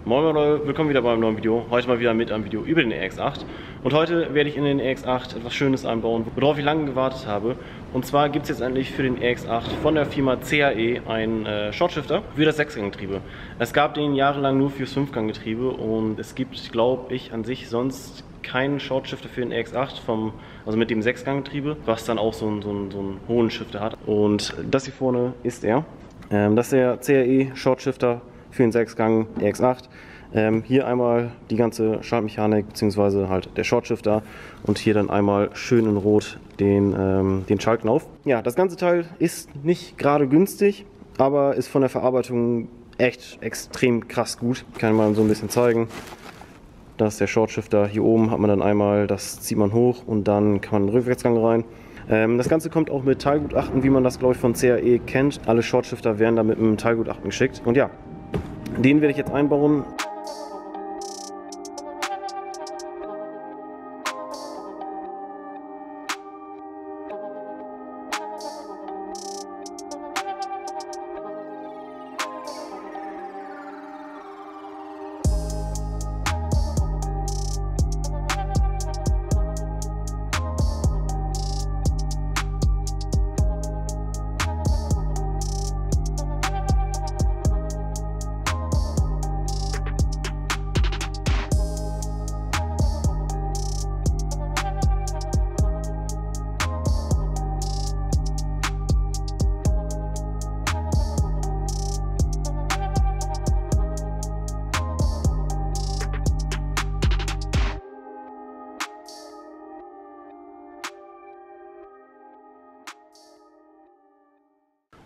Moin Leute, willkommen wieder beim neuen Video. Heute mal wieder mit einem Video über den EX8. Und heute werde ich in den EX8 etwas Schönes einbauen, worauf ich lange gewartet habe. Und zwar gibt es jetzt endlich für den EX8 von der Firma CAE einen Shortshifter für das 6-Gang-Getriebe. Es gab den jahrelang nur fürs 5-Gang-Getriebe und es gibt, glaube ich, an sich sonst keinen Shortshifter für den EX8 also mit dem 6-Gang-Getriebe, was dann auch so einen hohen Shifter hat. Und das hier vorne ist er. Das ist der CAE Shortshifter für den 6-Gang EX8. Hier einmal die ganze Schaltmechanik bzw. halt der Shortshifter und hier dann einmal schön in Rot den Schaltknauf. Ja, das ganze Teil ist nicht gerade günstig, aber ist von der Verarbeitung echt extrem krass gut. Kann ich mal so ein bisschen zeigen. Das ist der Shortshifter. Hier oben hat man dann einmal, das zieht man hoch und dann kann man einen Rückwärtsgang rein. Das Ganze kommt auch mit Teilgutachten, wie man das, glaube ich, von CAE kennt. Alle Shortshifter werden da mit einem Teilgutachten geschickt. Und ja, den werde ich jetzt einbauen.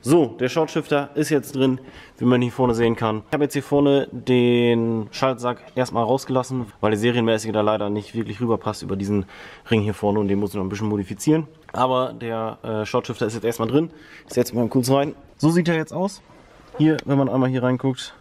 So, der Shortshifter ist jetzt drin, wie man hier vorne sehen kann. Ich habe jetzt hier vorne den Schaltsack erstmal rausgelassen, weil der serienmäßige da leider nicht wirklich rüberpasst über diesen Ring hier vorne und den muss ich noch ein bisschen modifizieren. Aber der Shortshifter ist jetzt erstmal drin. Ich setze mal kurz rein. So sieht er jetzt aus. Hier, wenn man einmal hier reinguckt,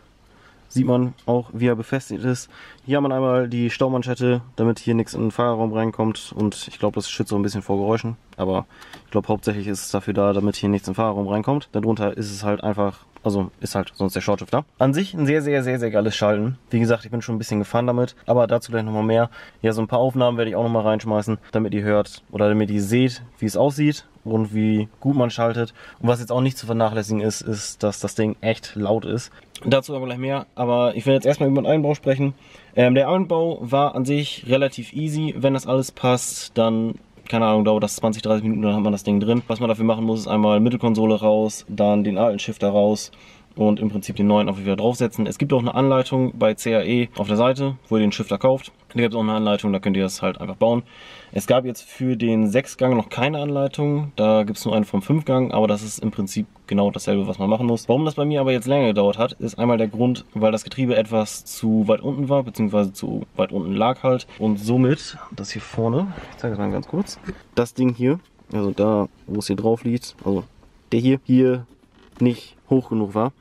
sieht man auch, wie er befestigt ist. Hier haben wir einmal die Staumanschette, damit hier nichts in den Fahrerraum reinkommt. Und ich glaube, das schützt so ein bisschen vor Geräuschen. Aber ich glaube, hauptsächlich ist es dafür da, damit hier nichts in den Fahrerraum reinkommt. Darunter ist es halt einfach, also ist halt sonst der Shortshifter. An sich ein sehr, sehr, sehr, sehr geiles Schalten. Wie gesagt, ich bin schon ein bisschen gefahren damit. Aber dazu gleich nochmal mehr. Ja, so ein paar Aufnahmen werde ich auch nochmal reinschmeißen, damit ihr hört oder damit ihr seht, wie es aussieht und wie gut man schaltet. Und was jetzt auch nicht zu vernachlässigen ist, ist, dass das Ding echt laut ist. Dazu aber gleich mehr, aber ich will jetzt erstmal über den Einbau sprechen. Der Einbau war an sich relativ easy. Wenn das alles passt, dann, keine Ahnung, dauert das 20, 30 Minuten, dann hat man das Ding drin. Was man dafür machen muss, ist einmal Mittelkonsole raus, dann den alten Shifter raus und im Prinzip den neuen auch wieder draufsetzen. Es gibt auch eine Anleitung bei CAE auf der Seite, wo ihr den Shifter kauft. Da gibt es auch eine Anleitung, da könnt ihr das halt einfach bauen. Es gab jetzt für den 6-Gang noch keine Anleitung, da gibt es nur eine vom 5-Gang, aber das ist im Prinzip genau dasselbe, was man machen muss. Warum das bei mir aber jetzt länger gedauert hat, ist einmal der Grund, weil das Getriebe etwas zu weit unten war, beziehungsweise zu weit unten lag halt. Und somit, das hier vorne, ich zeige es mal ganz kurz, das Ding hier, also da, wo es hier drauf liegt, also der hier nicht hoch genug war.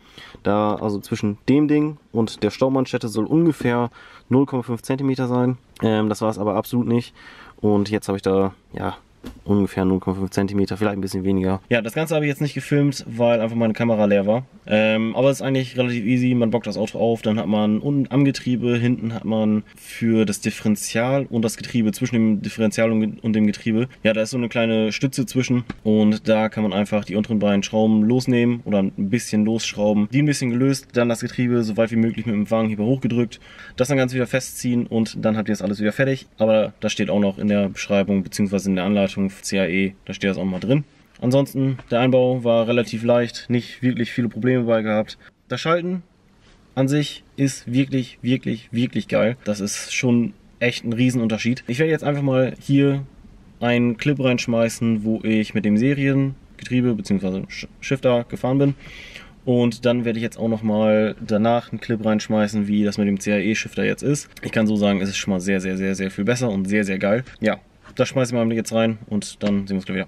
Da, also zwischen dem Ding und der Staumanschette soll ungefähr 0,5 cm sein. Das war es aber absolut nicht. Und jetzt habe ich da, ja, ungefähr 0,5 cm, vielleicht ein bisschen weniger. Ja, das Ganze habe ich jetzt nicht gefilmt, weil einfach meine Kamera leer war. Aber es ist eigentlich relativ easy. Man bockt das Auto auf, dann hat man unten am Getriebe, hinten hat man für das Differential und das Getriebe, zwischen dem Differential und dem Getriebe, ja, da ist so eine kleine Stütze zwischen und da kann man einfach die unteren beiden Schrauben losnehmen oder ein bisschen losschrauben. Die ein bisschen gelöst, dann das Getriebe so weit wie möglich mit dem Wagenheber hochgedrückt, das dann ganz wieder festziehen und dann habt ihr das alles wieder fertig. Aber das steht auch noch in der Beschreibung bzw. in der Anleitung CAE, da steht das auch mal drin. Ansonsten, der Einbau war relativ leicht, nicht wirklich viele Probleme bei gehabt. Das Schalten an sich ist wirklich, wirklich, wirklich geil. Das ist schon echt ein Riesenunterschied. Ich werde jetzt einfach mal hier einen Clip reinschmeißen, wo ich mit dem Seriengetriebe bzw. Shifter gefahren bin. Und dann werde ich jetzt auch nochmal danach einen Clip reinschmeißen, wie das mit dem CAE-Shifter jetzt ist. Ich kann so sagen, es ist schon mal sehr, sehr, sehr, sehr viel besser und sehr, sehr geil. Ja, das schmeißen wir jetzt rein und dann sehen wir uns gleich wieder.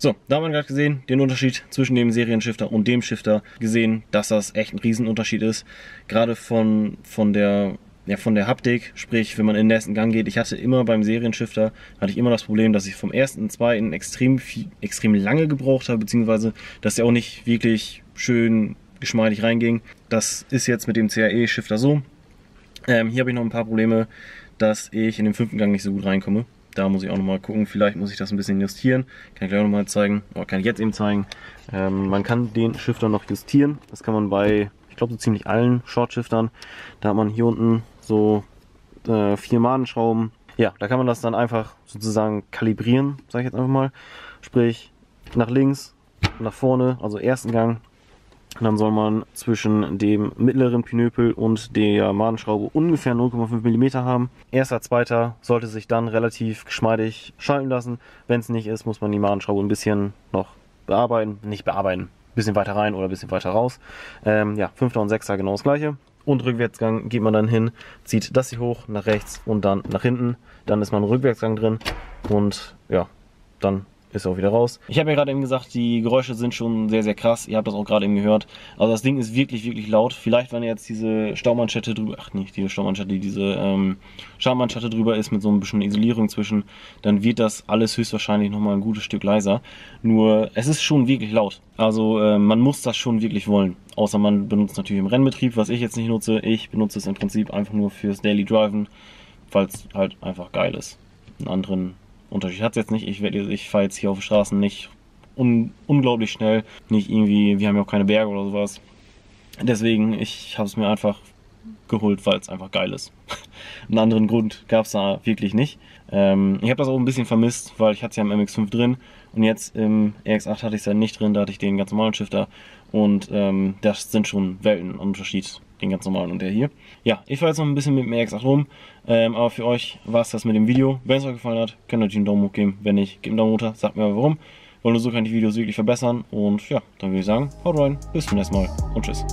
So, da haben wir gerade gesehen, den Unterschied zwischen dem Serienshifter und dem Shifter gesehen, dass das echt ein Riesenunterschied ist. Gerade von der Haptik, sprich, wenn man in den nächsten Gang geht. Ich hatte immer beim Serienshifter, immer das Problem, dass ich vom ersten, zweiten extrem lange gebraucht habe, beziehungsweise, dass der auch nicht wirklich schön geschmeidig reinging. Das ist jetzt mit dem CAE-Shifter so. Hier habe ich noch ein paar Probleme, dass ich in den 5. Gang nicht so gut reinkomme. Da muss ich auch nochmal gucken, vielleicht muss ich das ein bisschen justieren. Kann ich gleich nochmal zeigen, oder kann ich jetzt eben zeigen. Man kann den Shifter noch justieren. Das kann man bei, ich glaube, so ziemlich allen Short-Shiftern. Da hat man hier unten so 4 Madenschrauben. Ja, da kann man das dann einfach sozusagen kalibrieren, sage ich jetzt einfach mal. Sprich, nach links, nach vorne, also ersten Gang. Und dann soll man zwischen dem mittleren Pinöpel und der Madenschraube ungefähr 0,5 mm haben. Erster, zweiter sollte sich dann relativ geschmeidig schalten lassen. Wenn es nicht ist, muss man die Madenschraube ein bisschen noch bearbeiten. Nicht bearbeiten, ein bisschen weiter rein oder ein bisschen weiter raus. Ja, 5. und 6. genau das gleiche. Und Rückwärtsgang geht man dann hin, zieht das hier hoch, nach rechts und dann nach hinten. Dann ist man im Rückwärtsgang drin und ja, dann ist auch wieder raus. Ich habe ja gerade eben gesagt, die Geräusche sind schon sehr, sehr krass. Ihr habt das auch gerade eben gehört. Also das Ding ist wirklich, wirklich laut. Vielleicht, wenn jetzt diese Staumanschette drüber, diese Schammanschette drüber ist mit so ein bisschen Isolierung zwischen, dann wird das alles höchstwahrscheinlich nochmal ein gutes Stück leiser. Nur, es ist schon wirklich laut. Also man muss das schon wirklich wollen. Außer man benutzt natürlich im Rennbetrieb, was ich jetzt nicht nutze. Ich benutze es im Prinzip einfach nur fürs Daily Driven, weil es halt einfach geil ist. Einen anderen Unterschied hat es jetzt nicht. Ich fahre jetzt hier auf den Straßen nicht unglaublich schnell. Nicht irgendwie, wir haben ja auch keine Berge oder sowas. Deswegen, ich habe es mir einfach geholt, weil es einfach geil ist. Einen anderen Grund gab es da wirklich nicht. Ich habe das auch ein bisschen vermisst, weil ich hatte es ja im MX5 drin und jetzt im RX8 hatte ich es ja nicht drin, da hatte ich den ganz normalen Shifter und das sind schon Weltenunterschied, den ganz normalen und der hier. Ja, ich fahre jetzt noch ein bisschen mit dem RX8 rum, aber für euch war es das mit dem Video. Wenn es euch gefallen hat, könnt ihr natürlich einen Daumen hoch geben. Wenn nicht, gebt einen Daumen runter, sagt mir aber warum. Weil nur so kann ich die Videos wirklich verbessern und ja, dann würde ich sagen, haut rein, bis zum nächsten Mal und tschüss.